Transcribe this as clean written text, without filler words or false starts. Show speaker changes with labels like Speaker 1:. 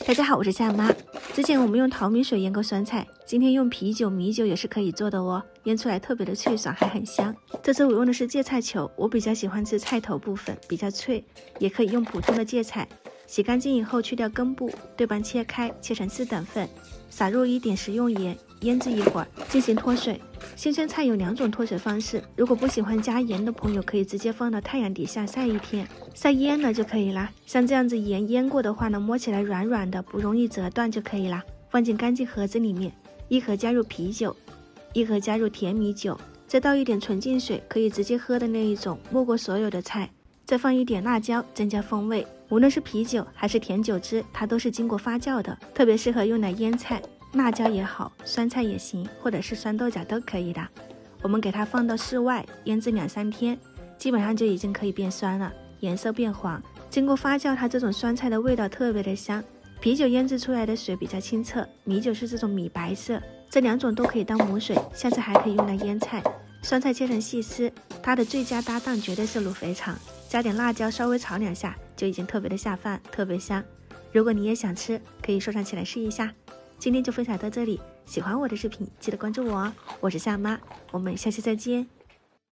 Speaker 1: 大家好，我是夏妈。之前我们用淘米水腌过酸菜，今天用啤酒、米酒也是可以做的哦，腌出来特别的脆爽，还很香。这次我用的是芥菜球，我比较喜欢吃菜头部分，比较脆，也可以用普通的芥菜。洗干净以后去掉根部，对半切开，切成4等份，撒入一点食用盐，腌制一会儿，进行脱水。新鲜菜有2种脱水方式，如果不喜欢加盐的朋友，可以直接放到太阳底下晒1天，晒腌了就可以啦。像这样子盐腌过的话呢，摸起来软软的，不容易折断就可以啦。放进干净盒子里面，1盒加入啤酒，1盒加入甜米酒，再倒一点纯净水，可以直接喝的那一种，没过所有的菜。再放一点辣椒，增加风味。无论是啤酒还是甜酒汁，它都是经过发酵的，特别适合用来腌菜。辣椒也好，酸菜也行，或者是酸豆角都可以的。我们给它放到室外腌制2-3天，基本上就已经可以变酸了，颜色变黄。经过发酵，它这种酸菜的味道特别的香。啤酒腌制出来的水比较清澈，米酒是这种米白色，这2种都可以当母水，下次还可以用来腌菜。酸菜切成细丝，它的最佳搭档绝对是卤肥肠，加点辣椒稍微炒2下，就已经特别的下饭，特别香。如果你也想吃，可以收藏起来试一下。今天就分享到这里，喜欢我的视频记得关注我哦，我是夏妈，我们下期再见。